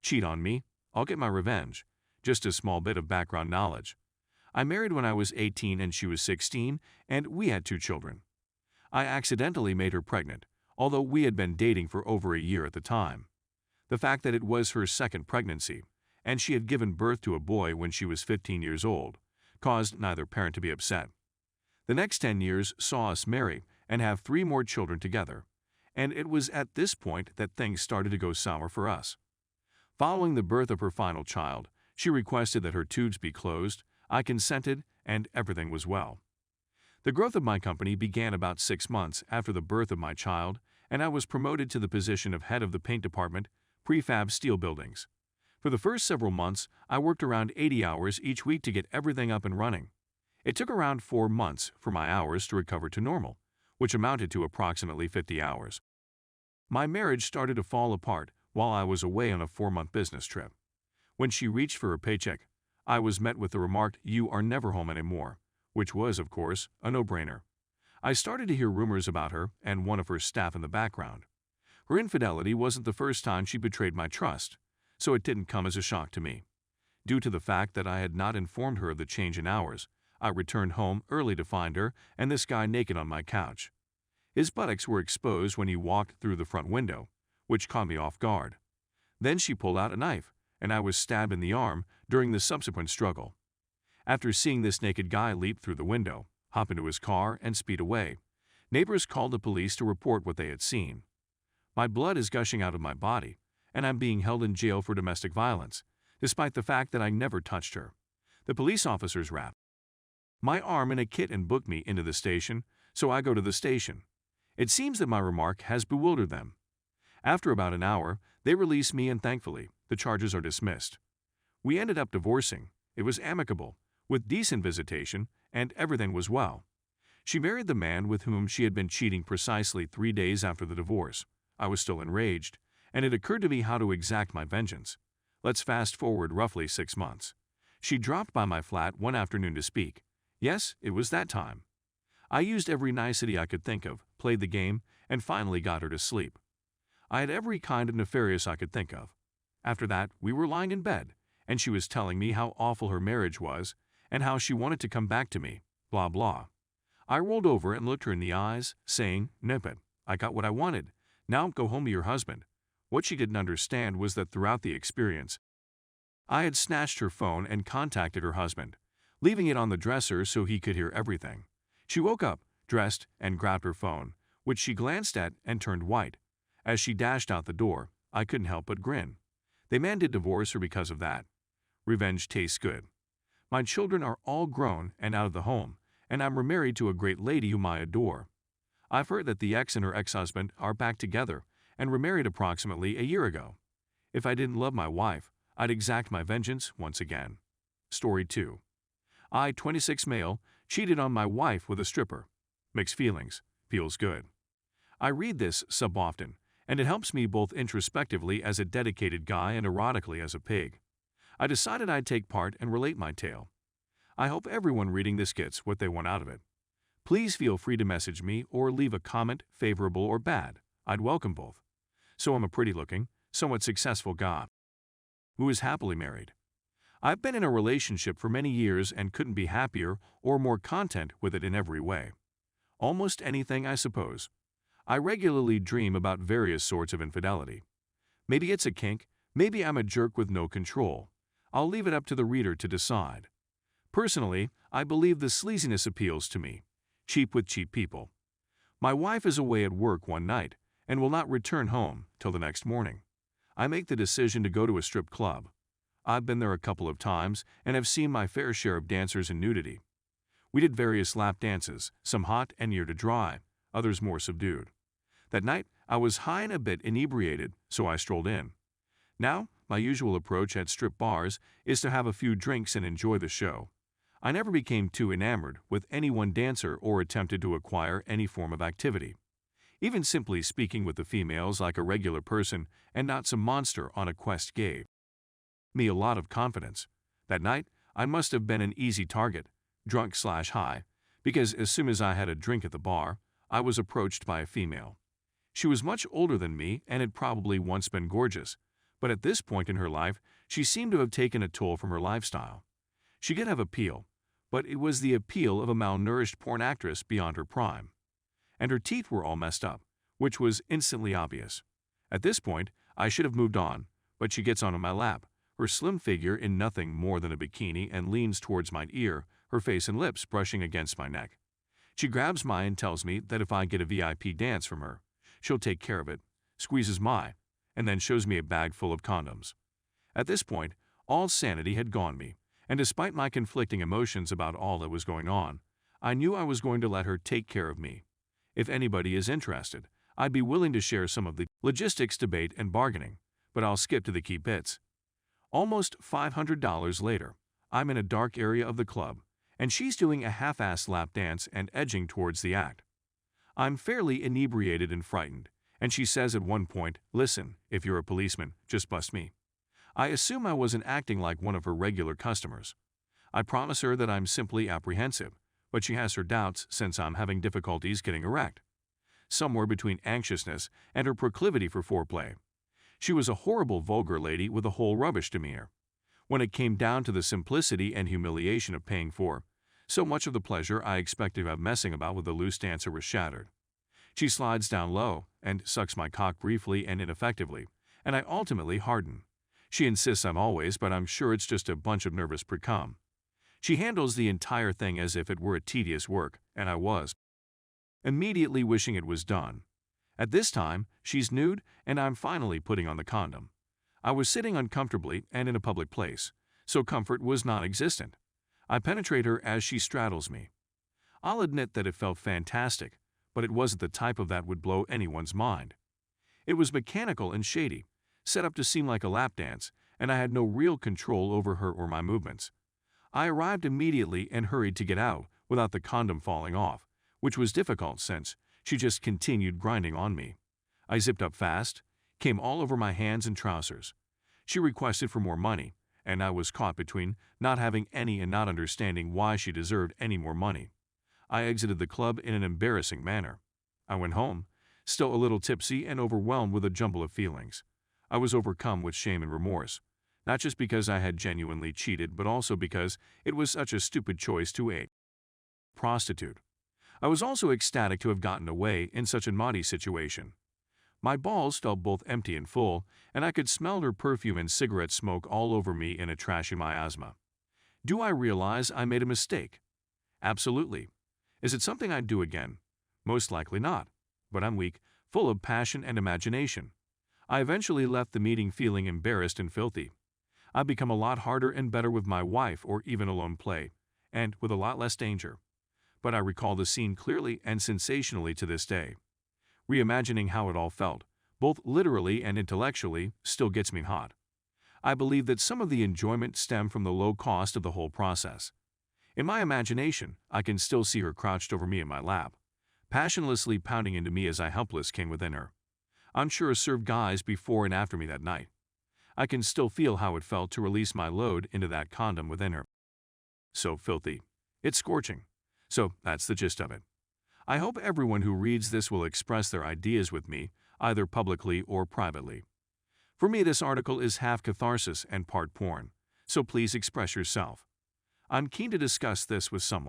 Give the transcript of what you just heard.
Cheat on me, I'll get my revenge. Just a small bit of background knowledge. I married when I was 18 and she was 16, and we had 2 children. I accidentally made her pregnant, although we had been dating for over a year at the time. The fact that it was her second pregnancy, and she had given birth to a boy when she was 15 years old, caused neither parent to be upset. The next 10 years saw us marry and have 3 more children together, and it was at this point that things started to go sour for us. Following the birth of her final child, she requested that her tubes be closed. I consented, and everything was well. The growth of my company began about 6 months after the birth of my child, and I was promoted to the position of head of the paint department, prefab steel buildings. For the first several months, I worked around 80 hours each week to get everything up and running. It took around 4 months for my hours to recover to normal, which amounted to approximately 50 hours. My marriage started to fall apart while I was away on a 4-month business trip. When she reached for her paycheck, I was met with the remark, "You are never home anymore," which was, of course, a no-brainer. I started to hear rumors about her and one of her staff in the background. Her infidelity wasn't the first time she betrayed my trust, so it didn't come as a shock to me. Due to the fact that I had not informed her of the change in hours, I returned home early to find her and this guy naked on my couch. His buttocks were exposed when he walked through the front window, which caught me off guard. Then she pulled out a knife, and I was stabbed in the arm during the subsequent struggle. After seeing this naked guy leap through the window, hop into his car, and speed away, neighbors called the police to report what they had seen. My blood is gushing out of my body, and I'm being held in jail for domestic violence, despite the fact that I never touched her. The police officers wrapped my arm in a kit and booked me into the station, so I go to the station. It seems that my remark has bewildered them. After about an hour, they release me and thankfully, the charges are dismissed. We ended up divorcing. It was amicable, with decent visitation, and everything was well. She married the man with whom she had been cheating precisely 3 days after the divorce. I was still enraged, and it occurred to me how to exact my vengeance. Let's fast forward roughly 6 months. She dropped by my flat one afternoon to speak. Yes, it was that time. I used every nicety I could think of, played the game, and finally got her to sleep. I had every kind of nefarious I could think of. After that, we were lying in bed, and she was telling me how awful her marriage was and how she wanted to come back to me, blah blah. I rolled over and looked her in the eyes, saying, "Nip it, I got what I wanted. Now go home to your husband." What she didn't understand was that throughout the experience, I had snatched her phone and contacted her husband, leaving it on the dresser so he could hear everything. She woke up, dressed, and grabbed her phone, which she glanced at and turned white. As she dashed out the door, I couldn't help but grin. The man did divorce her because of that. Revenge tastes good. My children are all grown and out of the home, and I'm remarried to a great lady whom I adore. I've heard that the ex and her ex-husband are back together and remarried approximately a year ago. If I didn't love my wife, I'd exact my vengeance once again. Story 2. I, 26 male, cheated on my wife with a stripper. Mixed feelings. Feels good. I read this sub often, and it helps me both introspectively as a dedicated guy and erotically as a pig. I decided I'd take part and relate my tale. I hope everyone reading this gets what they want out of it. Please feel free to message me or leave a comment, favorable or bad. I'd welcome both. So I'm a pretty-looking, somewhat successful guy who is happily married. I've been in a relationship for many years and couldn't be happier or more content with it in every way. Almost anything, I suppose. I regularly dream about various sorts of infidelity. Maybe it's a kink, maybe I'm a jerk with no control. I'll leave it up to the reader to decide. Personally, I believe the sleaziness appeals to me. Cheap with cheap people. My wife is away at work one night and will not return home till the next morning. I make the decision to go to a strip club. I've been there a couple of times and have seen my fair share of dancers and nudity. We did various lap dances, some hot and near to dry, others more subdued. That night, I was high and a bit inebriated, so I strolled in. Now, my usual approach at strip bars is to have a few drinks and enjoy the show. I never became too enamored with any one dancer or attempted to acquire any form of activity. Even simply speaking with the females like a regular person and not some monster on a quest gave me a lot of confidence. That night, I must have been an easy target, drunk/high, because as soon as I had a drink at the bar, I was approached by a female. She was much older than me and had probably once been gorgeous, But at this point in her life, she seemed to have taken a toll from her lifestyle. She could have appeal, but it was the appeal of a malnourished porn actress beyond her prime. And her teeth were all messed up, which was instantly obvious. At this point, I should have moved on, but she gets onto my lap, her slim figure in nothing more than a bikini, and leans towards my ear, her face and lips brushing against my neck. She grabs mine and tells me that if I get a VIP dance from her, she'll take care of it, squeezes mine, and then shows me a bag full of condoms. At this point, all sanity had gone me, and despite my conflicting emotions about all that was going on, I knew I was going to let her take care of me. If anybody is interested, I'd be willing to share some of the logistics, debate, and bargaining, but I'll skip to the key bits. Almost $500 later, I'm in a dark area of the club, and she's doing a half-assed lap dance and edging towards the act. I'm fairly inebriated and frightened, and she says at one point, "Listen, if you're a policeman, just bust me." I assume I wasn't acting like one of her regular customers. I promise her that I'm simply apprehensive, but she has her doubts since I'm having difficulties getting erect. Somewhere between anxiousness and her proclivity for foreplay. She was a horrible, vulgar lady with a whole rubbish demeanor. When it came down to the simplicity and humiliation of paying for, so much of the pleasure I expected to have messing about with a loose dancer was shattered. She slides down low and sucks my cock briefly and ineffectively, and I ultimately harden. She insists I'm always, but I'm sure it's just a bunch of nervous pre-cum. She handles the entire thing as if it were a tedious work, and I was immediately wishing it was done. At this time, she's nude, and I'm finally putting on the condom. I was sitting uncomfortably and in a public place, so comfort was non-existent. I penetrate her as she straddles me. I'll admit that it felt fantastic, but it wasn't the type of that would blow anyone's mind. It was mechanical and shady, set up to seem like a lap dance, and I had no real control over her or my movements. I arrived immediately and hurried to get out without the condom falling off, which was difficult since she just continued grinding on me. I zipped up fast, came all over my hands and trousers. She requested for more money, and I was caught between not having any and not understanding why she deserved any more money. I exited the club in an embarrassing manner. I went home, still a little tipsy and overwhelmed with a jumble of feelings. I was overcome with shame and remorse, not just because I had genuinely cheated, but also because it was such a stupid choice to a prostitute. I was also ecstatic to have gotten away in such a naughty situation. My balls felt both empty and full, and I could smell her perfume and cigarette smoke all over me in a trashy miasma. Do I realize I made a mistake? Absolutely. Is it something I'd do again? Most likely not. But I'm weak, full of passion and imagination. I eventually left the meeting feeling embarrassed and filthy. I've become a lot harder and better with my wife or even alone play, and with a lot less danger. But I recall the scene clearly and sensationally to this day. Reimagining how it all felt, both literally and intellectually, still gets me hot. I believe that some of the enjoyment stemmed from the low cost of the whole process. In my imagination, I can still see her crouched over me in my lap, passionlessly pounding into me as I helpless came within her. I'm sure it served guys before and after me that night. I can still feel how it felt to release my load into that condom within her. So filthy. It's scorching. So that's the gist of it. I hope everyone who reads this will express their ideas with me, either publicly or privately. For me, this article is half catharsis and part porn, so please express yourself. I'm keen to discuss this with someone.